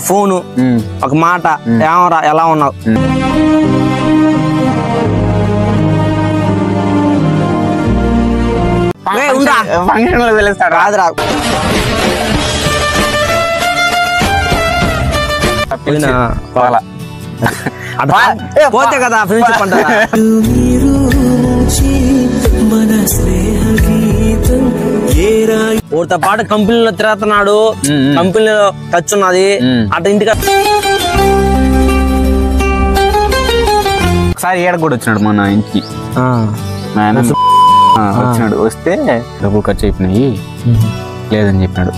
Phone ఒక మాట ఏమరా ఎలా ఉన్నావు రాదురా పోతే కదా ఫ్రెండ్షిప్ అంటారా ఊరితో పాటు కంపెనీలో తిరుగుతున్నాడు కంపెనీలో టచ్ ఉన్నది అటు ఇంటికి ఒకసారి ఏడ కూడా వచ్చినాడు మన ఇంటికి వచ్చినాడు వస్తే డబ్బులు ఖర్చు అయిపోయినాయి లేదని చెప్పినాడు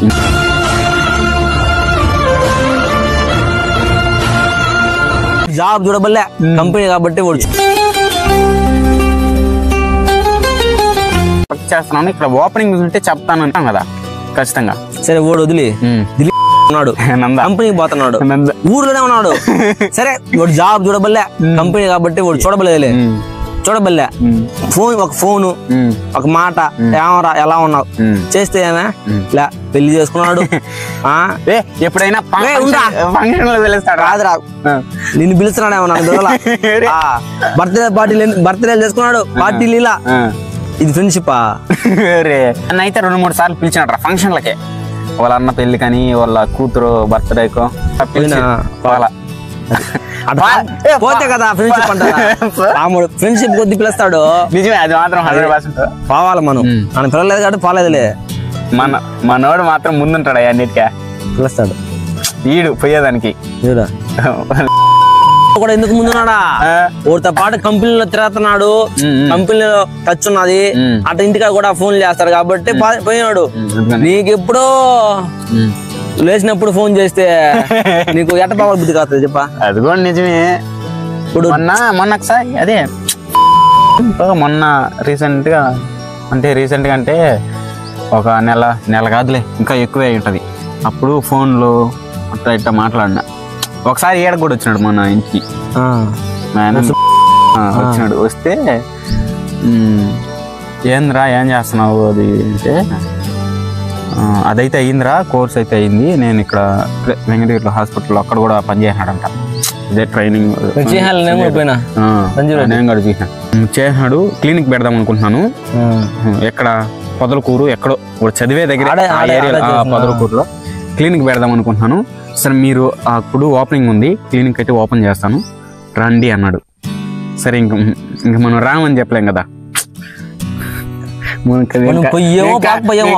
జాబ్ చూడబల్లే కంపెనీ కాబట్టి చేస్తున్నాను ఇక్కడ ఓపెనింగ్ ఉంటే చెప్తాను అంటాం కదా ఖచ్చితంగా సరే ఓడు వదిలి ఉన్నాడు కంపెనీకి పోతున్నాడు ఊర్లోనే ఉన్నాడు సరే వాడు జాబ్ చూడబల్లే కంపెనీ కాబట్టి వాడు చూడబలేదులే చూడబల్లే ఒక ఫోను ఒక మాట ఏమరా ఎలా ఉన్నావు చేస్తే ఏమే లే పెళ్లి చేసుకున్నాడు ఎప్పుడైనా రాదురా నిన్ను పిలుస్తున్నాడు బర్త్డే చేసుకున్నాడు పార్టీలు ఇలా ఇది ఫ్రెండ్షిప్ అయితే 2-3 సార్లు పిలిచినట్రా ఫంక్షన్లకే వాళ్ళ అన్న పెళ్లి కానీ వాళ్ళ కూతురు బర్త్డేకో పోతే కదా ఫ్రెండ్షిప్ అంటారా ఫ్రెండ్షిప్ కొద్ది పిలుస్తాడు నిజమే అది మాత్రం 100% పోవాలి మనం మనం పిల్లలేదు కాబట్టి పోలేదులే మనోడు మాత్రం ముందుంటాడు అన్నిటికే పిలుస్తాడు ఈడు పోయేదానికి కూడా ఎందుకు ముందున్నాడా ఊరితో పాటు కంపెనీలో తిరుగుతున్నాడు కంపెనీలో టచ్ ఉన్నది అటు ఇంటికా కూడా ఫోన్ చేస్తాడు కాబట్టి పోయినాడు నీకు ఎప్పుడో లేచినప్పుడు ఫోన్ చేస్తే నీకు ఎట్ట బాగా బుద్ధి కాస్తుంది చెప్పా అది కూడా నిజమే ఇప్పుడు మొన్న ఒకసారి అదే మొన్న రీసెంట్ గా అంటే ఒక నెల కాదులే ఇంకా ఎక్కువే ఉంటది అప్పుడు ఫోన్లో అట్లా ఇట్లా మాట్లాడినా ఒకసారి ఏడ కూడా వచ్చినాడు మన ఇంటికి వచ్చినాడు వస్తే ఏంద్రా ఏం చేస్తున్నావు అది అంటే అదైతే అయ్యిందిరా కోర్స్ అయితే అయ్యింది నేను ఇక్కడ వెంకటగిరిలో హాస్పిటల్లో అక్కడ కూడా పనిచేసినాడంట ఇదే ట్రైనింగ్ నేను కూడా చేసినాడు క్లినిక్ పెడదాం అనుకుంటున్నాను ఎక్కడ పొదలకూరు ఎక్కడో చదివే దగ్గర పొదలకూరులో క్లినిక్ పెడదాం అనుకుంటున్నాను సరే మీరు అప్పుడు ఓపెనింగ్ ఉంది క్లినిక్ అయితే ఓపెన్ చేస్తాను రండి అన్నాడు సరే ఇంక మనం రామని చెప్పలేం కదా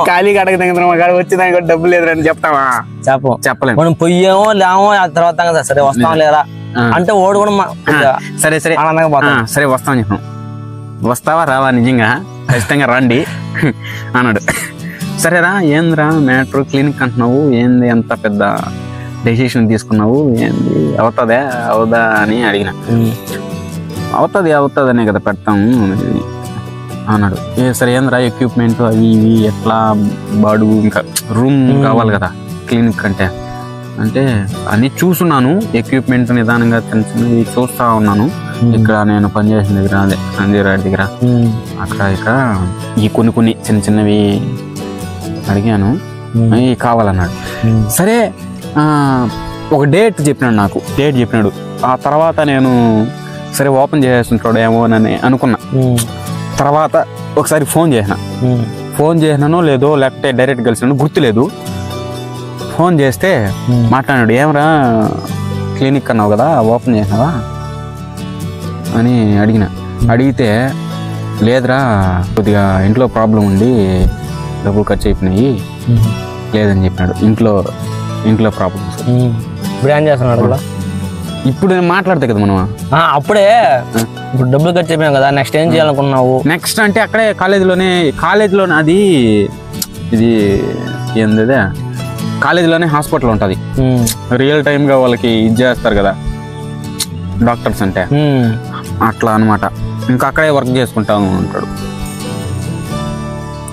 ఖాళీగా అడగ వచ్చేదానికి డబ్బులు లేదని చెప్తావా చెప్పలేము మనం పొయ్యేమో లేమో ఆ తర్వాత సరే వస్తాం లేదా అంటే ఓడు కూడా సరే సరే వస్తామని చెప్పాం వస్తావా రావా నిజంగా ఖచ్చితంగా రండి అన్నాడు సరేరా ఏందిరా మ్యాటర్ క్లినిక్ అంటున్నావు ఏంది ఎంత పెద్ద డెసిషన్ తీసుకున్నావు ఏంది అవుదా అని అడిగిన అవుతుంది అనే కదా పెడతాము అన్నాడు సరే ఏంద్రా ఎక్విప్మెంట్ అవి ఇవి ఎట్లా బాడుగు ఇంకా రూమ్ కావాలి కదా క్లినిక్ అంటే అన్ని చూసున్నాను ఎక్విప్మెంట్ నిదానంగా చిన్నవి చూస్తా ఉన్నాను ఇక్కడ నేను పనిచేసిన దగ్గర అదే సంజీరాడి దగ్గర అక్కడ ఈ కొన్ని చిన్నవి అడిగాను అవి కావాలన్నాడు సరే ఒక డేట్ చెప్పినాడు ఆ తర్వాత నేను సరే ఓపెన్ చేస్తుంటాడు ఏమో అని అనుకున్నా తర్వాత ఒకసారి ఫోన్ చేసినానో లేదో లేకపోతే డైరెక్ట్ కలిసినాను గుర్తులేదు ఫోన్ చేస్తే మాట్లాడాడు ఏమరా క్లినిక్ అన్నావు కదా ఓపెన్ చేసినావా అని అడిగితే లేదురా కొద్దిగా ఇంట్లో ప్రాబ్లం ఉండి డబ్బులు ఖర్చు అయిపోయినాయి లేదని చెప్పినాడు ఇంట్లో ప్రాబ్లమ్స్ ఇప్పుడు ఏం చేస్తున్నాడు ఇప్పుడు నేను మాట్లాడతా కదా మనం అప్పుడే ఇప్పుడు డబ్బులు ఖర్చు అయిపోయినావు కదా నెక్స్ట్ ఏం చేయాలనుకున్నావు నెక్స్ట్ అంటే అక్కడే కాలేజీలోనే అది ఇది ఏంది కాలేజీలోనే హాస్పిటల్ ఉంటుంది రియల్ టైమ్గా వాళ్ళకి ఇది చేస్తారు కదా డాక్టర్స్ అంటే అట్లా అనమాట ఇంకా అక్కడే వర్క్ చేసుకుంటాము అంటాడు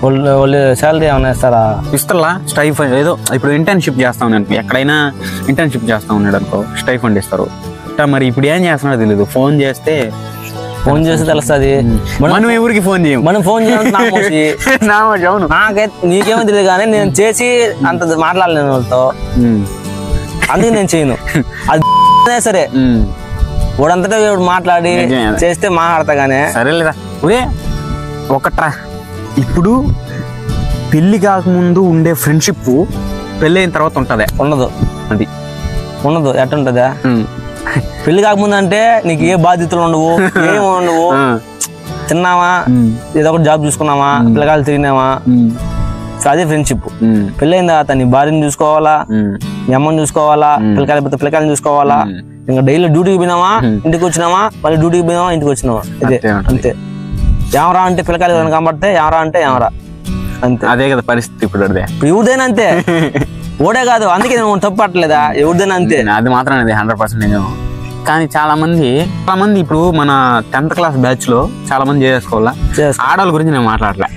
వాళ్ళు శాలరీ ఏమైనా ఇస్తారా ఇస్తారా స్టైఫండ్ ఏదో ఇప్పుడు ఇంటర్న్షిప్ చేస్తా ఉన్నాను ఎక్కడైనా ఇంటర్న్షిప్ చేస్తా ఉన్నాడు అనుకో స్టైఫండ్ ఇస్తారు మరి ఇప్పుడు ఏం చేస్తున్నాడో తెలియదు ఫోన్ చేస్తే తెలుస్తుంది మనం ఎవరికి ఫోన్ చేయం మనం ఫోన్ అవును నాకైతే నీకేమో తెలియదు కానీ నేను చేసి అంత మాట్లాడలేను వాళ్ళతో అందుకే నేను చేయను. అది సరే వాడంతటా మాట్లాడి చేస్తే మాట్లాడతా గానే. సరేలేదా ఒరే ఒకట్రా, ఇప్పుడు పెళ్లి కాకముందు ఉండే ఫ్రెండ్షిప్ పెళ్ళి అయిన తర్వాత ఉంటదే? ఉండదు. అది ఉండదు. ఎట్టుంటదా? పెళ్లి కాకముందు అంటే నీకు ఏ బాధ్యతలు ఉండవు, ఏమి ఉండవు. తిన్నావా, ఏదో ఒకటి జాబ్ చూసుకున్నావా, పిల్లకాయలు తిరిగినావా, అదే ఫ్రెండ్షిప్. పెళ్ళైన తర్వాత నీ భార్యను చూసుకోవాలా, మీ అమ్మని చూసుకోవాలా, పిల్లకాయలు చూసుకోవాలా. ఇంకా డైలీ డ్యూటీకి పోయినావా, ఇంటికి వచ్చినావా, మళ్ళీ డ్యూటీకి పోయినావా, ఇంటికి వచ్చినావా, ఇదే అంతే. ఎవరా అంటే పిల్లకాయలు కనబడితే ఎవరా అంటే ఎవరా అంతే. అదే కదా పరిస్థితి ఇప్పుడు. ఇప్పుడు ఎవరిదైనా అంతే, ఓడే కాదు. అందుకే నేను తప్పు పట్టలేదా, ఎవరిదైనా అంతే. అది మాత్రం 100%. కానీ చాలా మంది ఇప్పుడు మన 10th క్లాస్ బ్యాచ్ లో చాలా మంది చేసుకోవాలా. ఆడవాళ్ళ గురించి నేను మాట్లాడలే.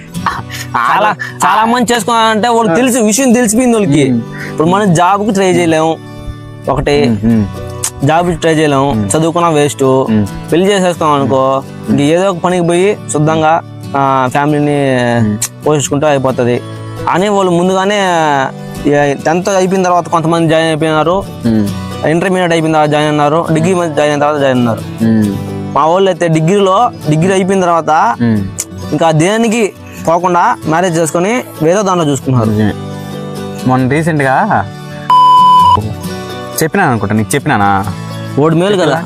చాలా మంది చేసుకోవాలంటే వాళ్ళకి తెలిసి విషయం తెలిసిపోయింది వాళ్ళకి. ఇప్పుడు మనం జాబ్ కి ట్రై చేయలేము, ఒకటి జాబ్ ట్రై చేయలేము, చదువుకున్నా వేస్ట్. పెళ్లి చేసేసుకున్నాం అనుకో, ఇంక ఏదో ఒక పనికి పోయి శుద్ధంగా ఫ్యామిలీని పోషించుకుంటూ అయిపోతుంది అని వాళ్ళు ముందుగానే 10th అయిపోయిన తర్వాత కొంతమంది జాయిన్ అయిపోయినారు, ఇంటర్మీడియట్ అయిపోయిన తర్వాత జాయిన్ అన్నారు, డిగ్రీ జాయిన్ అయిన తర్వాత జాయిన్ అన్నారు. మా వాళ్ళు అయితే డిగ్రీ అయిపోయిన తర్వాత ఇంకా దేనికి పోకుండా మ్యారేజ్ చేసుకుని వేరే దాంట్లో చూసుకున్నారు. మొన్న రీసెంట్ గా చెప్పినాను అనుకుంటా, నీకు చెప్పినానా? ఓడి మేలు కదా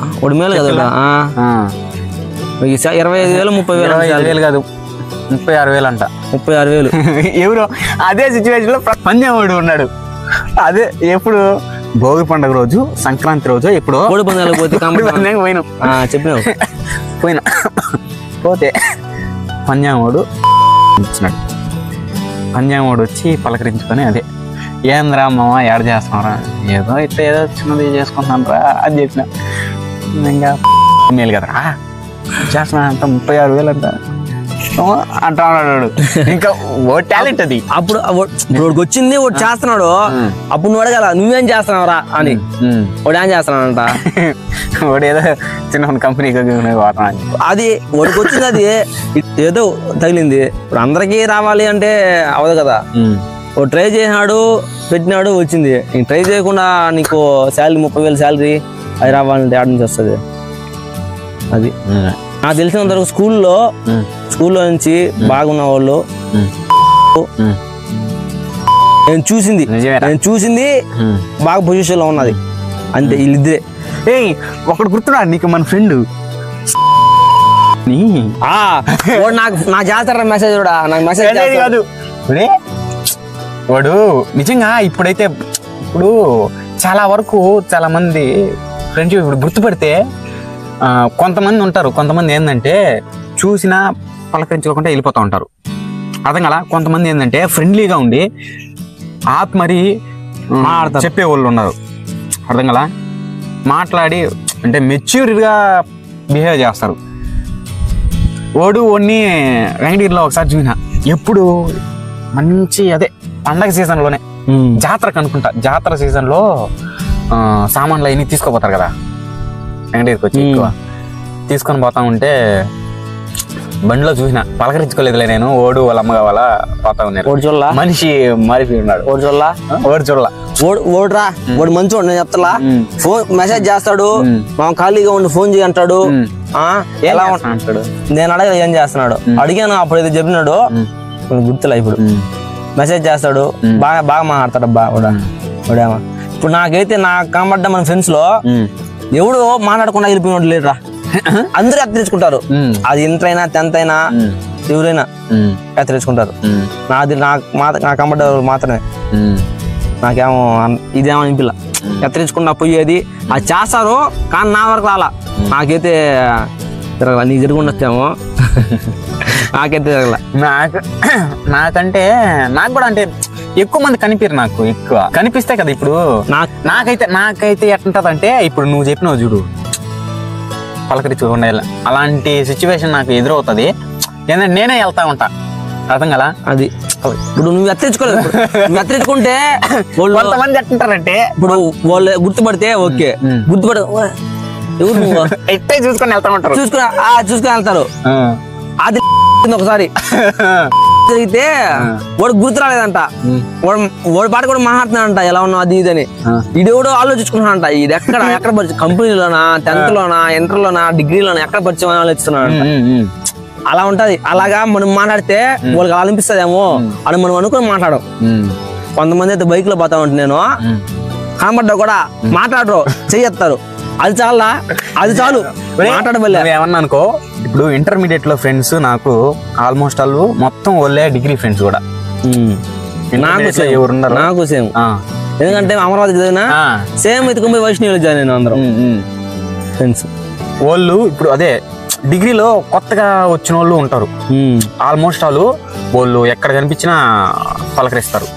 25,000 30,000 కాదు 36,000 అంట. 36,000 ఎవరో అదే సిచ్యువేషన్ లో పంజాబ్ ఉన్నాడు. అదే ఎప్పుడు భోగి పండుగ రోజు, సంక్రాంతి రోజు, ఎప్పుడో కోడి పందాలకు పోతే పోయినా పోతే పంజాబోడు ఇచ్చినాడు. పంజాబోడు వచ్చి పలకరించుకొని అదే ఏంద్రా మామ ఏడ చేస్తున్నారా, ఏదో ఇట్లా ఏదో చిన్నది చేసుకుంటున్నాను రా అని చెప్పిన. ఇంకా మేలు కదా చేస్తున్నా అంట 36,000 అంట అంటా ఉన్నాడు. ఇంకా ఓ టాలెంట్ అది. అప్పుడు వచ్చింది వాడు చేస్తున్నాడు, అప్పుడు నువ్వు అడగాల నువ్వేం చేస్తున్నావురా అని. వాడు ఏం చేస్తున్నాడంట, వాడు ఏదో చిన్న కంపెనీకి అది వాడికి వచ్చింది, అది ఏదో తగిలింది. ఇప్పుడు అందరికీ రావాలి అంటే అవదు కదా. వాడు ట్రై చేసినాడు, పెట్టినాడు, వచ్చింది. నీకు ట్రై చేయకుండా నీకు శాలరీ 30,000 శాలరీ అది రావాలంటే ఆడ నుంచి వస్తుంది. అది నాకు తెలిసినంత వరకు స్కూల్లో నుంచి బాగున్న వాళ్ళు నేను చూసింది బాగా పొజిషన్ లో ఉన్నది అంతే. వీళ్ళిద్దరే. ఒకడు గుర్తున్నాడు నీకు, మన ఫ్రెండ్ నాకు చేస్తారా మెసేజ్ కూడా, నాకు మెసేజ్ కాదు వాడు. నిజంగా ఇప్పుడైతే ఇప్పుడు చాలా వరకు చాలా మంది ఫ్రెండ్షిప్ ఇప్పుడు గుర్తుపడితే కొంతమంది ఉంటారు. కొంతమంది ఏంటంటే చూసినా పలకరించుకోకుండా వెళ్ళిపోతూ ఉంటారు, అర్థం కదా. కొంతమంది ఏంటంటే ఫ్రెండ్లీగా ఉండి మరి చెప్పే వాళ్ళు ఉన్నారు, అర్థం కదా. మాట్లాడి అంటే మెచ్యూర్గా బిహేవ్ చేస్తారు. ఓడిని వెంకటగిరిలో ఒకసారి చూసినా, ఎప్పుడు మంచి అదే పండగ సీజన్లోనే, జాతరకు అనుకుంటా, జాతర సీజన్లో సామాన్లు అవన్నీ తీసుకోపోతారు కదా వెంకటగిరికి వచ్చి. ఎక్కువ తీసుకొని పోతా ఉంటే బండిలో చూసిన, పలకరించుకోలేదులే నేను. ఓడు వాళ్ళ అమ్మ కావాలా పోతా ఉన్నారు. మనిషి మారిపోయి ఉన్నాడు. ఓడురా వాడు మంచోడు, నేను చెప్తా. ఫోన్ మెసేజ్ చేస్తాడు, మా ఖాళీగా ఉండి ఫోన్ చేయి అంటాడు. ఎలా అంటాడు నేను అడగ ఏం చేస్తున్నాడు అడిగాను. అప్పుడు ఏదో చెప్పినాడు గుర్తులే. ఇప్పుడు మెసేజ్ చేస్తాడు, బాగా మాట్లాడతాడు అబ్బా వాడేమో. ఇప్పుడు నాకైతే నాకు కనబడ్డ మన ఫ్రెండ్స్ లో ఎవడు మాట్లాడకుండా వెళ్ళిపోయినోడు లేడురా. అందరూ ఎత్తరించుకుంటారు. అది ఇంటర్ అయినా 10th అయినా ఎవరైనా ఎత్తరించుకుంటారు. నాకు కనబడ్డ మాత్రమే. నాకేమో ఇదేమో అనిపిల్ల. ఎత్తరించుకున్నా పోయేది అది చేస్తారు, కానీ నా వరకు రాలా. నాకైతే తిరగల. నీకు జరుగుండొచ్చేమో, నాకైతే తిరగల. నాకంటే నాకు కూడా అంటే ఎక్కువ మంది కనిపిరు. నాకు ఎక్కువ కనిపిస్తే కదా. ఇప్పుడు నాకైతే ఎట్లుంటది అంటే, ఇప్పుడు నువ్వు చెప్పినావు చూడు పలకరించుకుండా అలాంటి సిచ్యువేషన్ నాకు ఎదురవుతుంది. ఏంటంటే నేనే వెళ్తా ఉంటా, అర్థం కదా. అది ఇప్పుడు నువ్వు ఎత్తరించుకోలేదు. నువ్వు ఎత్తరించుకుంటే కొంతమంది ఎట్లుంటారంటే, ఇప్పుడు వాళ్ళు గుర్తుపడితే ఓకే, గుర్తుపడ ఎవరు నువ్వు ఎట్టే చూసుకొని వెళ్తా ఉంటారు, చూసుకుని వెళ్తారు. అది ఒకసారి జరిగితే వాడు గుర్తు రాలేదంట. వాడి పాట కూడా మాట్లాడుతున్నాడంట ఎలా ఉన్నా అది ఇది అని. ఇడెవడో ఆలోచించుకున్నాడంట ఇది ఎక్కడ పరిచయం, కంపెనీలోనా, 10th లోనా, ఇంటర్లోనా, డిగ్రీలోనా, ఎక్కడ పరిచయం అని ఆలోచిస్తున్నాడంట. అలా ఉంటది. అలాగా మనం మాట్లాడితే వాళ్ళకి అలా అనిపిస్తుందేమో అని మనం అనుకుని మాట్లాడం. కొంతమంది అయితే బైక్ లో పోతా ఉంటే నేను కనబడ్డా కూడా మాట్లాడరు, చెయ్యెత్తారు. అది చాలా, అది చాలు మాట్లాడబల్లే. ఏమన్నా అనుకో, ఇప్పుడు ఇంటర్మీడియట్ లో ఫ్రెండ్స్ నాకు ఆల్మోస్ట్ వాళ్ళు మొత్తం వాళ్ళే డిగ్రీ ఫ్రెండ్స్ కూడా. నాకు సేమ్. ఎందుకంటే అమరావతి చదివినా సేమ్ ఎత్తుకుపోయి వైష్ణవిలో జాయిన్ అయినా అందరం ఫ్రెండ్స్. వాళ్ళు ఇప్పుడు అదే డిగ్రీలో కొత్తగా వచ్చిన వాళ్ళు ఉంటారు. ఆల్మోస్ట్ వాళ్ళు ఎక్కడ కనిపించినా పలకరిస్తారు.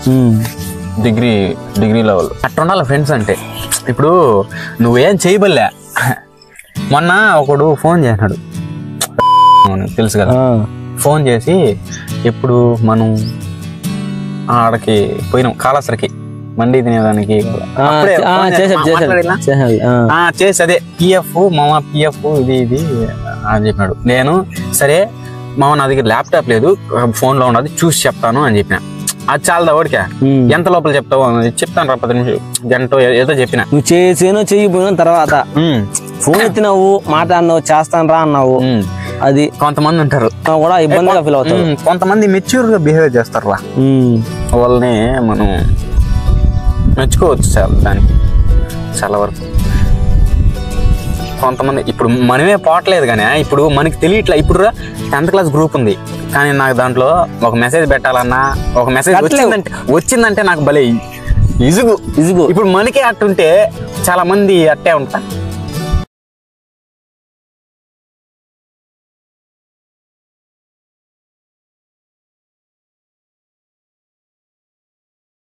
డిగ్రీ లెవెల్ అట్లా ఉండాలి ఫ్రెండ్స్ అంటే. ఇప్పుడు నువ్వేం చేయబల్లే. మొన్న ఒకడు ఫోన్ చేసినాడు, తెలుసు కదా, ఫోన్ చేసి ఎప్పుడు మనం ఆడకి పోయినాం కాళాసరికి మండి తినేదానికి చేసి అదే పిఎఫ్ మామ పిఎఫ్ ఇది అని చెప్పినాడు. నేను సరే మామ నా దగ్గర ల్యాప్టాప్ లేదు, ఫోన్ లో ఉన్నది చూసి చెప్తాను అని చెప్పిన. అది చాలా ఓడికా ఎంత లోపల చెప్తావు, చెప్తాను రా 10 నిమిషాలు గంట ఏదో చెప్పిన. నువ్వు చేసేనో చెయ్యిపోయిన తర్వాత ఫోన్ ఎత్తినావు, మాట్లాడినావు, చేస్తాను రా అన్నావు. అది కొంతమంది ఉంటారు కూడా ఇబ్బందిగా ఫీల్ అవుతారు. కొంతమంది మెచ్యూర్ గా బిహేవ్ చేస్తారు రా, వాళ్ళని మనం మెచ్చుకోవచ్చు దానికి చాలా వరకు. కొంతమంది ఇప్పుడు మనమే పోవట్లేదు కానీ ఇప్పుడు మనకి తెలియట్లే. ఇప్పుడు 10th క్లాస్ గ్రూప్ ఉంది కానీ నాకు దాంట్లో ఒక మెసేజ్ పెట్టాలన్నా, ఒక మెసేజ్ వచ్చిందంటే నాకు భలే ఇసుగు. ఇప్పుడు మనకే అట్టుంటే చాలా మంది అట్టే ఉంటా.